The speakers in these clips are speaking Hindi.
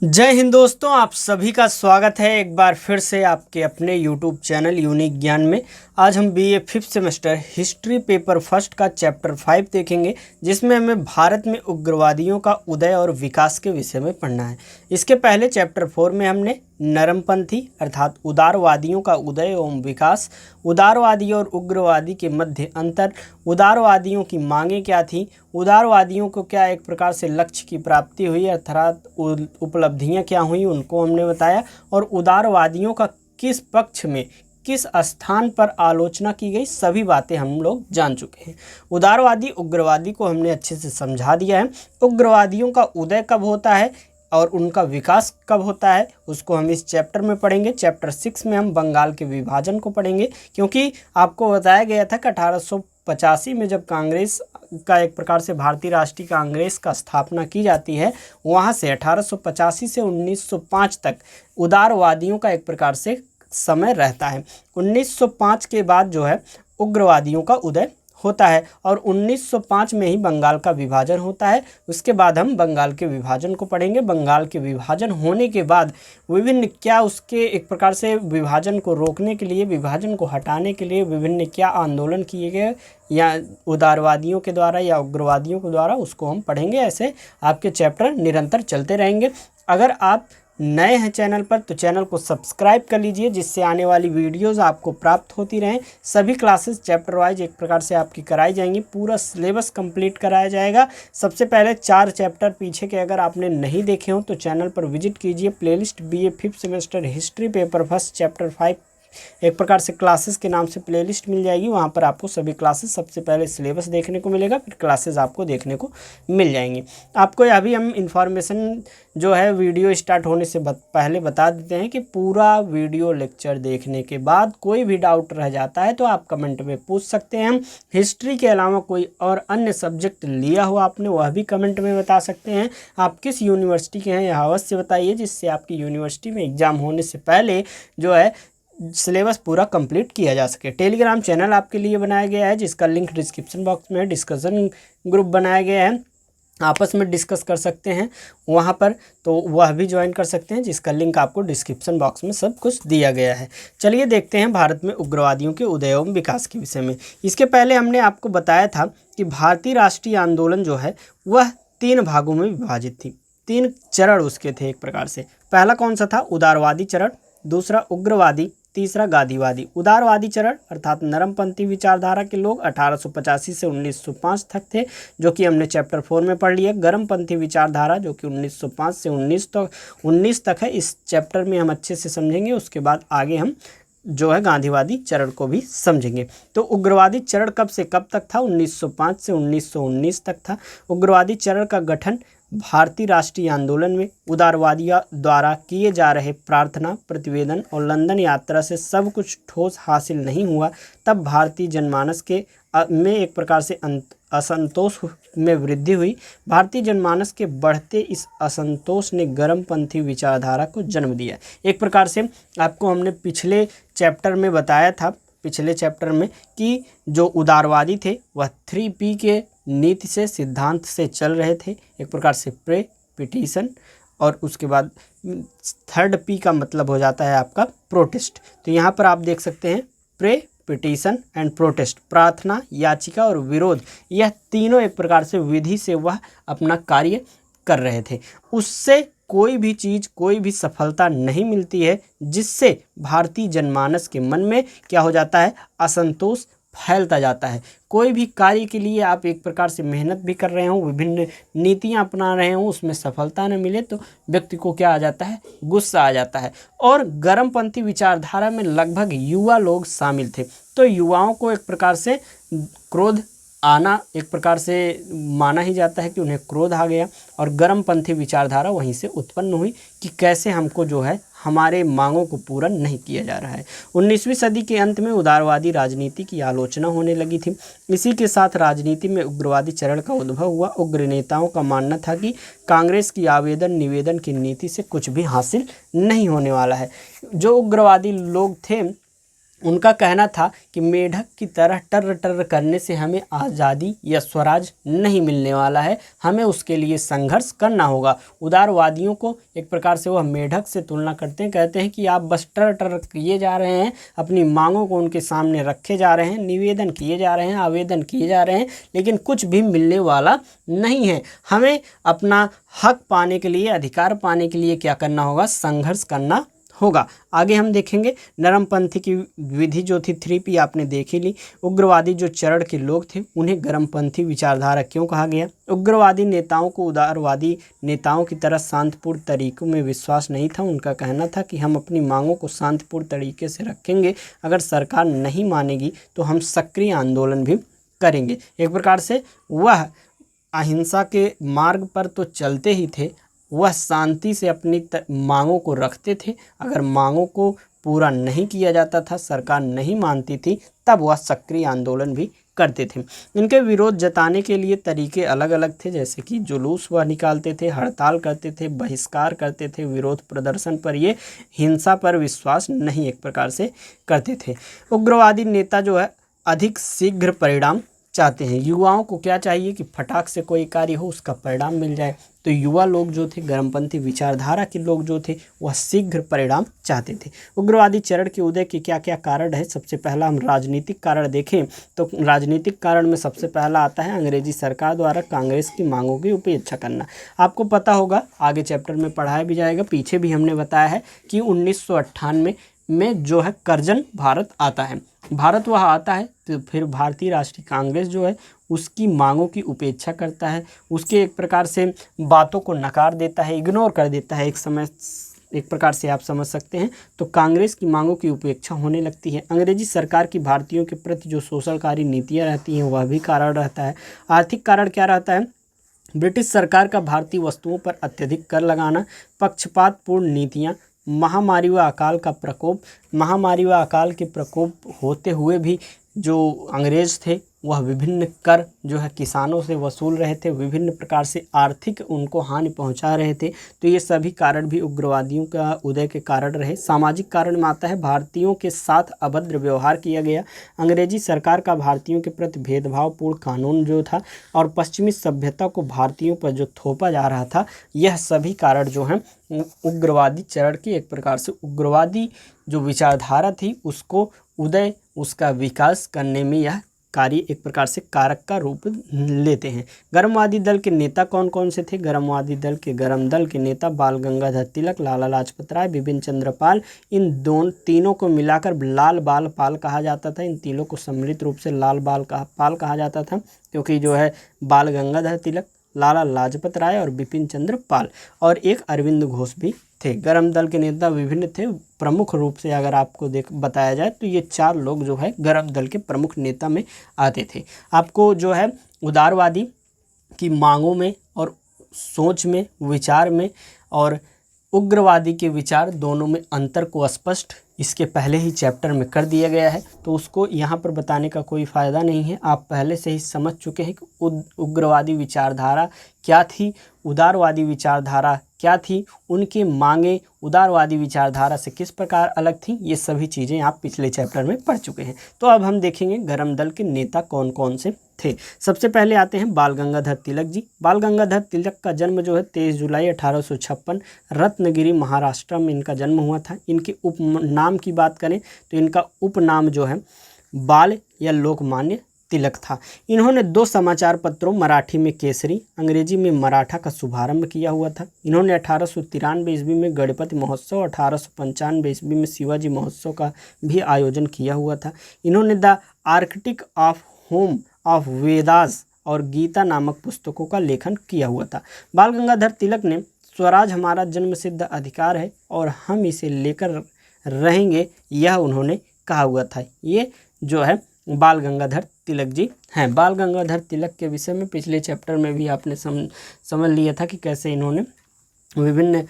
जय हिंद दोस्तों, आप सभी का स्वागत है एक बार फिर से आपके अपने YouTube चैनल यूनिक ज्ञान में। आज हम BA 5th semester history paper first का चैप्टर 5 देखेंगे, जिसमें हमें भारत में उग्रवादियों का उदय और विकास के विषय में पढ़ना है। इसके पहले चैप्टर 4 में हमने नरमपंथी अर्थात उदारवादियों का उदय एवं विकास, उदारवादी और उग्रवादी के मध्य अंतर, उदारवादियों की मांगें क्या थी, उदारवादियों को क्या एक प्रकार से लक्ष्य की प्राप्ति हुई अर्थात उपलब्धियां क्या हुई उनको हमने बताया, और उदारवादियों का किस पक्ष में किस स्थान पर आलोचना की गई, सभी बातें हम लोग जान चुके हैं। उदारवादी उग्रवादी को हमने अच्छे से समझा दिया है। उग्रवादियों का उदय कब होता है और उनका विकास कब होता है उसको हम इस चैप्टर में पढ़ेंगे। चैप्टर 6 में हम बंगाल के विभाजन को पढ़ेंगे, क्योंकि आपको बताया गया था कि 1885 में जब कांग्रेस का एक प्रकार से भारतीय राष्ट्रीय कांग्रेस का स्थापना की जाती है, वहाँ से 1885 से 1905 तक उदारवादियों का एक प्रकार से समय रहता है। 1905 के बाद जो है उग्रवादियों का उदय होता है और 1905 में ही बंगाल का विभाजन होता है। उसके बाद हम बंगाल के विभाजन को पढ़ेंगे। बंगाल के विभाजन होने के बाद विभिन्न क्या उसके एक प्रकार से विभाजन को रोकने के लिए, विभाजन को हटाने के लिए विभिन्न क्या आंदोलन किए गए या उदारवादियों के द्वारा या उग्रवादियों के द्वारा, उसको हम पढ़ेंगे। ऐसे आपके चैप्टर निरंतर चलते रहेंगे। अगर आप नए हैं चैनल पर तो चैनल को सब्सक्राइब कर लीजिए, जिससे आने वाली वीडियोस आपको प्राप्त होती रहें। सभी क्लासेस चैप्टर वाइज एक प्रकार से आपकी कराई जाएंगी, पूरा सिलेबस कंप्लीट कराया जाएगा। सबसे पहले 4 चैप्टर पीछे के अगर आपने नहीं देखे हो तो चैनल पर विजिट कीजिए। Playlist BA 5th semester history paper first chapter 5 एक प्रकार से क्लासेस के नाम से प्लेलिस्ट मिल जाएगी। वहाँ पर आपको सभी क्लासेस सबसे पहले सिलेबस देखने को मिलेगा, फिर क्लासेस आपको देखने को मिल जाएंगी। आपको अभी हम इंफॉर्मेशन जो है वीडियो स्टार्ट होने से पहले बता देते हैं कि पूरा वीडियो लेक्चर देखने के बाद कोई भी डाउट रह जाता है तो आप कमेंट में पूछ सकते हैं। हिस्ट्री के अलावा कोई और अन्य सब्जेक्ट लिया हो आपने, वह भी कमेंट में बता सकते हैं। आप किस यूनिवर्सिटी के हैं यह अवश्य बताइए, जिससे आपकी यूनिवर्सिटी में एग्ज़ाम होने से पहले जो है सिलेबस पूरा कंप्लीट किया जा सके। टेलीग्राम चैनल आपके लिए बनाया गया है, जिसका लिंक डिस्क्रिप्शन बॉक्स में है। डिस्कशन ग्रुप बनाया गया है, आपस में डिस्कस कर सकते हैं वहाँ पर, तो वह भी ज्वाइन कर सकते हैं, जिसका लिंक आपको डिस्क्रिप्शन बॉक्स में सब कुछ दिया गया है। चलिए देखते हैं भारत में उग्रवादियों के उदय एवं विकास के विषय में। इसके पहले हमने आपको बताया था कि भारतीय राष्ट्रीय आंदोलन जो है वह 3 भागों में विभाजित थी। 3 चरण उसके थे एक प्रकार से। पहला कौन सा था? उदारवादी चरण, दूसरा उग्रवादी, तीसरा गांधीवादी। उदारवादी चरण अर्थात नरमपंथी विचारधारा के लोग 1885 से 1905 तक थे, जो कि हमने चैप्टर 4 में पढ़ लिया। गर्मपंथी विचारधारा जो कि 1905 से 19 तक है, इस चैप्टर में हम अच्छे से समझेंगे। उसके बाद आगे हम जो है गांधीवादी चरण को भी समझेंगे। तो उग्रवादी चरण कब से कब तक था? 1905 से 1919 तक था। उग्रवादी चरण का गठन भारतीय राष्ट्रीय आंदोलन में उदारवादियों द्वारा किए जा रहे प्रार्थना, प्रतिवेदन और लंदन यात्रा से सब कुछ ठोस हासिल नहीं हुआ, तब भारतीय जनमानस के में एक प्रकार से असंतोष में वृद्धि हुई। भारतीय जनमानस के बढ़ते इस असंतोष ने गर्मपंथी विचारधारा को जन्म दिया। एक प्रकार से आपको हमने पिछले चैप्टर में बताया था, पिछले चैप्टर में, कि जो उदारवादी थे वह 3P के नीति से, सिद्धांत से चल रहे थे। एक प्रकार से प्रे, पिटीशन, और उसके बाद 3rd P का मतलब हो जाता है आपका प्रोटेस्ट। तो यहाँ पर आप देख सकते हैं प्रे, पिटीशन एंड प्रोटेस्ट, प्रार्थना, याचिका और विरोध, यह तीनों एक प्रकार से विधि से वह अपना कार्य कर रहे थे। उससे कोई भी चीज़, कोई भी सफलता नहीं मिलती है, जिससे भारतीय जनमानस के मन में क्या हो जाता है? असंतोष फैलता जाता है। कोई भी कार्य के लिए आप एक प्रकार से मेहनत भी कर रहे हो, विभिन्न नीतियां अपना रहे हो, उसमें सफलता न मिले तो व्यक्ति को क्या आ जाता है? गुस्सा आ जाता है। और गर्मपंथी विचारधारा में लगभग युवा लोग शामिल थे, तो युवाओं को एक प्रकार से क्रोध आना एक प्रकार से माना ही जाता है कि उन्हें क्रोध आ गया, और गर्मपंथी विचारधारा वहीं से उत्पन्न हुई कि कैसे हमको जो है हमारे मांगों को पूरा नहीं किया जा रहा है। 19वीं सदी के अंत में उदारवादी राजनीति की आलोचना होने लगी थी। इसी के साथ राजनीति में उग्रवादी चरण का उद्भव हुआ। उग्र नेताओं का मानना था कि कांग्रेस की आवेदन निवेदन की नीति से कुछ भी हासिल नहीं होने वाला है। जो उग्रवादी लोग थे उनका कहना था कि मेढक की तरह टर टर करने से हमें आज़ादी या स्वराज नहीं मिलने वाला है, हमें उसके लिए संघर्ष करना होगा। उदारवादियों को एक प्रकार से वह मेढक से तुलना करते हैं, कहते हैं कि आप बस टर टर किए जा रहे हैं, अपनी मांगों को उनके सामने रखे जा रहे हैं, निवेदन किए जा रहे हैं, आवेदन किए जा रहे हैं, लेकिन कुछ भी मिलने वाला नहीं है। हमें अपना हक पाने के लिए, अधिकार पाने के लिए क्या करना होगा? संघर्ष करना होगा। आगे हम देखेंगे नरमपंथी की विधि जो थी 3P आपने देख ही ली। उग्रवादी जो चरण के लोग थे उन्हें गर्मपंथी विचारधारा क्यों कहा गया? उग्रवादी नेताओं को उदारवादी नेताओं की तरह शांतिपूर्ण तरीकों में विश्वास नहीं था। उनका कहना था कि हम अपनी मांगों को शांतिपूर्ण तरीके से रखेंगे, अगर सरकार नहीं मानेगी तो हम सक्रिय आंदोलन भी करेंगे। एक प्रकार से वह अहिंसा के मार्ग पर तो चलते ही थे, वह शांति से अपनी मांगों को रखते थे। अगर मांगों को पूरा नहीं किया जाता था, सरकार नहीं मानती थी, तब वह सक्रिय आंदोलन भी करते थे। इनके विरोध जताने के लिए तरीके अलग अलग थे, जैसे कि जुलूस वह निकालते थे, हड़ताल करते थे, बहिष्कार करते थे, विरोध प्रदर्शन पर, ये हिंसा पर विश्वास नहीं एक प्रकार से करते थे। उग्रवादी नेता जो है अधिक शीघ्र परिणाम चाहते हैं। युवाओं को क्या चाहिए कि फटाक से कोई कार्य हो, उसका परिणाम मिल जाए। तो युवा लोग जो थे, गर्मपंथी विचारधारा के लोग जो थे, वह शीघ्र परिणाम चाहते थे। उग्रवादी चरण के उदय के क्या क्या कारण है? सबसे पहला हम राजनीतिक कारण देखें तो राजनीतिक कारण में सबसे पहला आता है अंग्रेजी सरकार द्वारा कांग्रेस की मांगों की उपेक्षा करना। आपको पता होगा, आगे चैप्टर में पढ़ाया भी जाएगा, पीछे भी हमने बताया है कि 1998 में जो है करजन भारत आता है। भारत वह आता है तो फिर भारतीय राष्ट्रीय कांग्रेस जो है उसकी मांगों की उपेक्षा करता है, उसके एक प्रकार से बातों को नकार देता है, इग्नोर कर देता है। एक प्रकार से आप समझ सकते हैं। तो कांग्रेस की मांगों की उपेक्षा होने लगती है। अंग्रेजी सरकार की भारतीयों के प्रति जो शोषणकारी नीतियाँ रहती हैं वह भी कारण रहता है। आर्थिक कारण क्या रहता है? ब्रिटिश सरकार का भारतीय वस्तुओं पर अत्यधिक कर लगाना, पक्षपातपूर्ण नीतियाँ, महामारी व अकाल का प्रकोप। महामारी व अकाल के प्रकोप होते हुए भी जो अंग्रेज थे वह विभिन्न कर जो है किसानों से वसूल रहे थे, विभिन्न प्रकार से आर्थिक उनको हानि पहुंचा रहे थे। तो ये सभी कारण भी उग्रवादियों का उदय के कारण रहे। सामाजिक कारण में आता है भारतीयों के साथ अभद्र व्यवहार किया गया। अंग्रेजी सरकार का भारतीयों के प्रति भेदभावपूर्ण कानून जो था और पश्चिमी सभ्यता को भारतीयों पर जो थोपा जा रहा था, यह सभी कारण जो हैं उग्रवादी चरण की एक प्रकार से उग्रवादी जो विचारधारा थी उसको उदय, उसका विकास करने में यह कार्य एक प्रकार से कारक का रूप लेते हैं। गर्मवादी दल के नेता कौन कौन से थे? गर्मवादी दल के दल के नेता बाल गंगाधर तिलक, लाला लाजपत राय, बिपिन चंद्र पाल। इन तीनों को मिलाकर लाल बाल पाल कहा जाता था। इन तीनों को सम्मिलित रूप से लाल पाल कहा जाता था, क्योंकि जो है बाल गंगाधर तिलक, लाला लाजपत राय और बिपिन चंद्र पाल और एक अरविंद घोष भी थे। गर्म दल के नेता विभिन्न थे। प्रमुख रूप से अगर आपको बताया जाए तो ये चार लोग जो है गर्म दल के प्रमुख नेता में आते थे। आपको जो है उदारवादी की मांगों में और सोच में, विचार में और उग्रवादी के विचार दोनों में अंतर को स्पष्ट इसके पहले ही चैप्टर में कर दिया गया है, तो उसको यहाँ पर बताने का कोई फ़ायदा नहीं है। आप पहले से ही समझ चुके हैं कि उग्रवादी विचारधारा क्या थी, उदारवादी विचारधारा क्या थी, उनकी मांगें उदारवादी विचारधारा से किस प्रकार अलग थी। ये सभी चीज़ें आप पिछले चैप्टर में पढ़ चुके हैं। तो अब हम देखेंगे गर्म दल के नेता कौन कौन से थे। सबसे पहले आते हैं बाल गंगाधर तिलक जी। बाल गंगाधर तिलक का जन्म जो है 23 जुलाई 1856 रत्नगिरी महाराष्ट्र में इनका जन्म हुआ था। इनके उपनाम की बात करें तो इनका उपनाम जो है बाल या लोकमान्य तिलक था। इन्होंने 2 समाचार पत्रों मराठी में केसरी, अंग्रेजी में मराठा का शुभारंभ किया हुआ था। इन्होंने 1893 ईस्वी में गणपति महोत्सव, 1895 ईस्वी में शिवाजी महोत्सव का भी आयोजन किया हुआ था। इन्होंने the Arctic of home of Vedas और गीता नामक पुस्तकों का लेखन किया हुआ था। बाल गंगाधर तिलक ने स्वराज हमारा जन्मसिद्ध अधिकार है और हम इसे लेकर रहेंगे, यह उन्होंने कहा हुआ था। ये जो है बाल गंगाधर तिलक जी हैं। बाल गंगाधर तिलक के विषय में पिछले चैप्टर में भी आपने समझ लिया था कि कैसे इन्होंने विभिन्न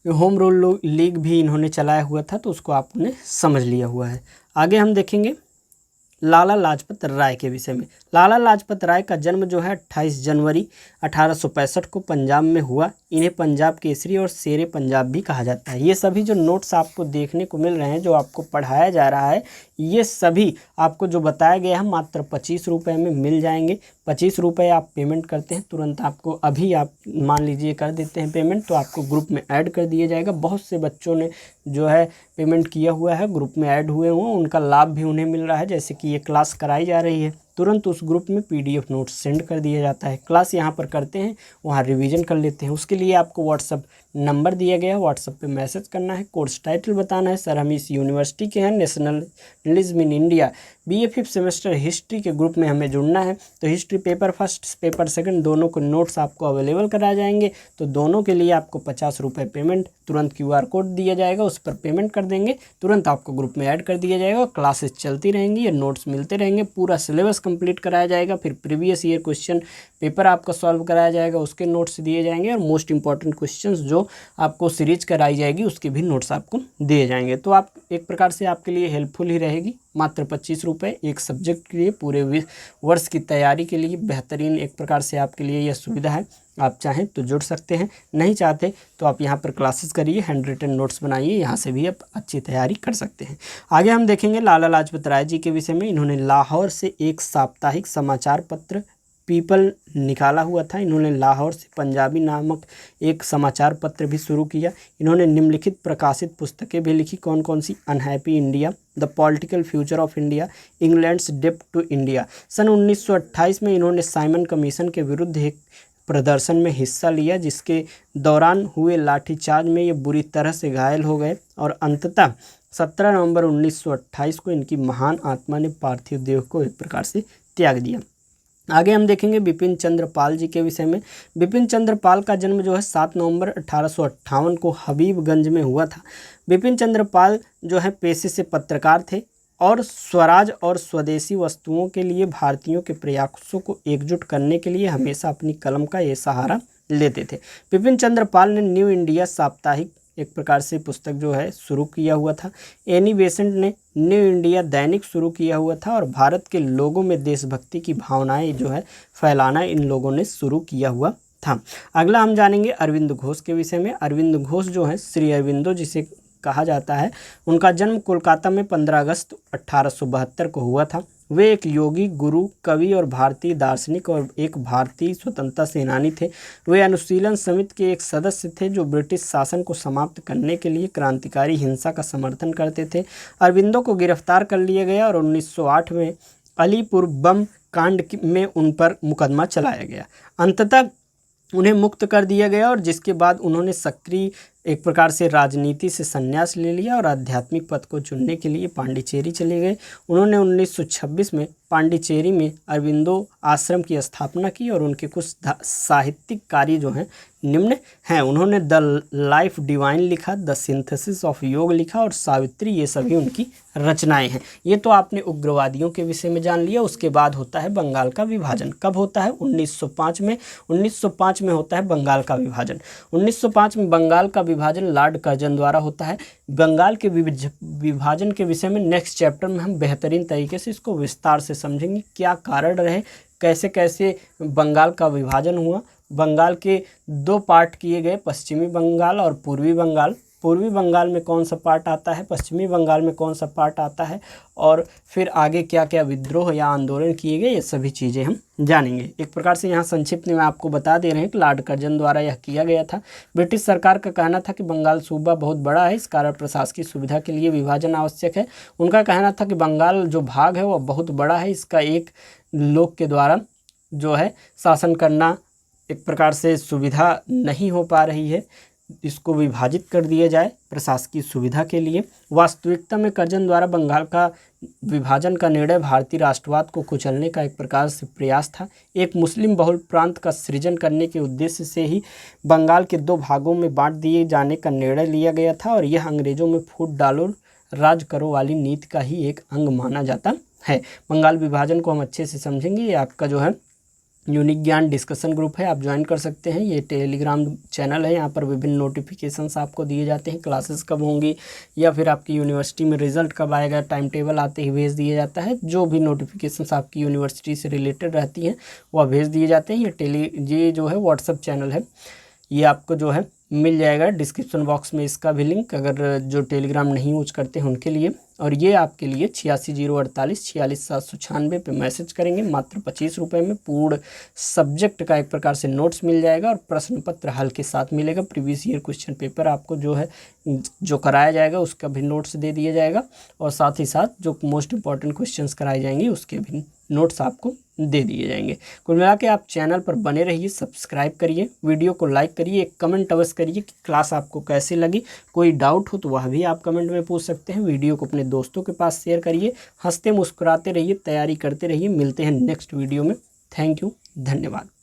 होम रूल लीग भी इन्होंने चलाया हुआ था, तो उसको आपने समझ लिया हुआ है। आगे हम देखेंगे लाला लाजपत राय के विषय में। लाला लाजपत राय का जन्म जो है 28 जनवरी 1865 को पंजाब में हुआ। इन्हें पंजाब केसरी और शेरे पंजाब भी कहा जाता है। ये सभी जो नोट्स आपको देखने को मिल रहे हैं, जो आपको पढ़ाया जा रहा है, ये सभी आपको जो बताया गया है मात्र 25 रुपये में मिल जाएंगे। 25 रुपये आप पेमेंट करते हैं, तुरंत आपको अभी आप मान लीजिए कर देते हैं पेमेंट, तो आपको ग्रुप में ऐड कर दिया जाएगा। बहुत से बच्चों ने जो है पेमेंट किया हुआ है, ग्रुप में ऐड हुए हुए, उनका लाभ भी उन्हें मिल रहा है। जैसे कि ये क्लास कराई जा रही है, तुरंत उस ग्रुप में PDF नोट्स सेंड कर दिया जाता है। क्लास यहाँ पर करते हैं, वहाँ रिवीजन कर लेते हैं। उसके लिए आपको व्हाट्सअप नंबर दिया गया है, व्हाट्सअप पे मैसेज करना है, कोर्स टाइटल बताना है, सर हम इस यूनिवर्सिटी के हैं, nationalism in India, BA 5th semester history के ग्रुप में हमें जुड़ना है। तो history paper first, paper second दोनों को नोट्स आपको अवेलेबल कराए जाएंगे। तो दोनों के लिए आपको 50 रुपये पेमेंट, तुरंत QR कोड दिया जाएगा, उस पर पेमेंट कर देंगे, तुरंत आपको ग्रुप में ऐड कर दिया जाएगा। क्लासेस चलती रहेंगी, ये नोट्स मिलते रहेंगे, पूरा सिलेबस कंप्लीट कराया जाएगा। फिर प्रीवियस ईयर क्वेश्चन पेपर आपका सॉल्व कराया जाएगा, उसके नोट्स दिए जाएंगे, और मोस्ट इंपॉर्टेंट क्वेश्चंस जो आपको सीरीज कराई जाएगी उसके भी नोट्स आपको दिए जाएंगे। तो आप एक प्रकार से आपके लिए हेल्पफुल ही रहेगी। मात्र 25 रुपये एक सब्जेक्ट के लिए, पूरे वर्ष की तैयारी के लिए बेहतरीन एक प्रकार से आपके लिए यह सुविधा है। आप चाहें तो जुड़ सकते हैं, नहीं चाहते तो आप यहाँ पर क्लासेस करिए, हैंड रिटन नोट्स बनाइए, यहाँ से भी आप अच्छी तैयारी कर सकते हैं। आगे हम देखेंगे लाला लाजपत राय जी के विषय में। इन्होंने लाहौर से एक साप्ताहिक समाचार पत्र पीपल निकाला हुआ था। इन्होंने लाहौर से पंजाबी नामक एक समाचार पत्र भी शुरू किया। इन्होंने निम्नलिखित प्रकाशित पुस्तकें भी लिखी। कौन कौन सी? Unhappy India, the political future of India, England's डेप्ट टू इंडिया। सन 1928 में इन्होंने साइमन कमीशन के विरुद्ध एक प्रदर्शन में हिस्सा लिया, जिसके दौरान हुए लाठीचार्ज में ये बुरी तरह से घायल हो गए, और अंततः 17 नवंबर 1928 को इनकी महान आत्मा ने पार्थिव देह को एक प्रकार से त्याग दिया। आगे हम देखेंगे बिपिन चंद्र पाल जी के विषय में। बिपिन चंद्र पाल का जन्म जो है 7 नवंबर 1858 को हबीबगंज में हुआ था। बिपिन चंद्र पाल जो है पेशे से पत्रकार थे, और स्वराज और स्वदेशी वस्तुओं के लिए भारतीयों के प्रयासों को एकजुट करने के लिए हमेशा अपनी कलम का ये सहारा लेते थे। बिपिन चंद्र पाल ने न्यू इंडिया साप्ताहिक एक प्रकार से पुस्तक जो है शुरू किया हुआ था। एनी बेसेंट ने न्यू इंडिया दैनिक शुरू किया हुआ था, और भारत के लोगों में देशभक्ति की भावनाएं जो है फैलाना इन लोगों ने शुरू किया हुआ था। अगला हम जानेंगे अरविंद घोष के विषय में। अरविंद घोष जो है श्री अरविंदो जिसे कहा जाता है, उनका जन्म कोलकाता में 15 अगस्त 1872 को हुआ था। वे एक योगी, गुरु, कवि और भारतीय दार्शनिक और एक भारतीय स्वतंत्रता सेनानी थे। वे अनुशीलन समिति के एक सदस्य थे जो ब्रिटिश शासन को समाप्त करने के लिए क्रांतिकारी हिंसा का समर्थन करते थे। अरविंदो को गिरफ्तार कर लिया गया और 1908 में अलीपुर बम कांड में उन पर मुकदमा चलाया गया। अंततः उन्हें मुक्त कर दिया गया, और जिसके बाद उन्होंने सक्रिय एक प्रकार से राजनीति से संन्यास ले लिया और आध्यात्मिक पथ को चुनने के लिए पांडिचेरी चले गए। उन्होंने 1926 में पांडिचेरी में अरविंदो आश्रम की स्थापना की, और उनके कुछ साहित्यिक कार्य जो हैं निम्न हैं। उन्होंने द लाइफ डिवाइन लिखा, द सिंथेसिस ऑफ योग लिखा, और सावित्री, ये सभी उनकी रचनाएं हैं। ये तो आपने उग्रवादियों के विषय में जान लिया। उसके बाद होता है बंगाल का विभाजन। कब होता है? 1905 में। 1905 में होता है बंगाल का विभाजन। 1905 में बंगाल का विभाजन लॉर्ड कर्जन द्वारा होता है। बंगाल के विभाजन के विषय में नेक्स्ट चैप्टर में हम बेहतरीन तरीके से इसको विस्तार से समझेंगे, क्या कारण रहे, कैसे कैसे बंगाल का विभाजन हुआ। बंगाल के 2 पार्ट किए गए, पश्चिमी बंगाल और पूर्वी बंगाल। पूर्वी बंगाल में कौन सा पार्ट आता है, पश्चिमी बंगाल में कौन सा पार्ट आता है, और फिर आगे क्या क्या विद्रोह या आंदोलन किए गए, ये सभी चीज़ें हम जानेंगे। एक प्रकार से यहाँ संक्षिप्त में आपको बता दे रहे हैं कि लॉर्ड कर्जन द्वारा यह किया गया था। ब्रिटिश सरकार का कहना था कि बंगाल सूबा बहुत बड़ा है, इस कारण प्रशासकीय सुविधा के लिए विभाजन आवश्यक है। उनका कहना था कि बंगाल जो भाग है वह बहुत बड़ा है, इसका एक लोग के द्वारा जो है शासन करना एक प्रकार से सुविधा नहीं हो पा रही है, इसको विभाजित कर दिया जाए प्रशासकीय सुविधा के लिए। वास्तविकता में कर्जन द्वारा बंगाल का विभाजन का निर्णय भारतीय राष्ट्रवाद को कुचलने का एक प्रकार से प्रयास था। एक मुस्लिम बहुल प्रांत का सृजन करने के उद्देश्य से ही बंगाल के 2 भागों में बांट दिए जाने का निर्णय लिया गया था, और यह अंग्रेजों में फूट डालो राज करो वाली नीति का ही एक अंग माना जाता है। बंगाल विभाजन को हम अच्छे से समझेंगे। ये आपका जो है यूनिक ज्ञान डिस्कशन ग्रुप है, आप ज्वाइन कर सकते हैं। ये टेलीग्राम चैनल है, यहाँ पर विभिन्न नोटिफिकेशंस आपको दिए जाते हैं, क्लासेस कब होंगी या फिर आपकी यूनिवर्सिटी में रिजल्ट कब आएगा, टाइम टेबल आते ही भेज दिया जाता है। जो भी नोटिफिकेशंस आपकी यूनिवर्सिटी से रिलेटेड रहती हैं वह भेज दिए जाते हैं। ये जो है व्हाट्सअप चैनल है, ये आपको जो है मिल जाएगा डिस्क्रिप्शन बॉक्स में इसका भी लिंक, अगर जो टेलीग्राम नहीं यूज करते हैं उनके लिए। और ये आपके लिए 8608446796 पे मैसेज करेंगे, मात्र 25 रुपये में पूर्ण सब्जेक्ट का एक प्रकार से नोट्स मिल जाएगा और प्रश्न पत्र हल के साथ मिलेगा। प्रीवियस ईयर क्वेश्चन पेपर आपको जो है जो कराया जाएगा उसका भी नोट्स दे दिया जाएगा, और साथ ही साथ जो मोस्ट इंपॉर्टेंट क्वेश्चंस कराए जाएंगे उसके भी नोट्स आपको दे दिए जाएंगे। कुल मिला के आप चैनल पर बने रहिए, सब्सक्राइब करिए, वीडियो को लाइक करिए, एक कमेंट अवश्य करिए कि क्लास आपको कैसी लगी। कोई डाउट हो तो वह भी आप कमेंट में पूछ सकते हैं। वीडियो को अपने दोस्तों के पास शेयर करिए, हंसते मुस्कुराते रहिए, तैयारी करते रहिए। मिलते हैं नेक्स्ट वीडियो में। थैंक यू, धन्यवाद।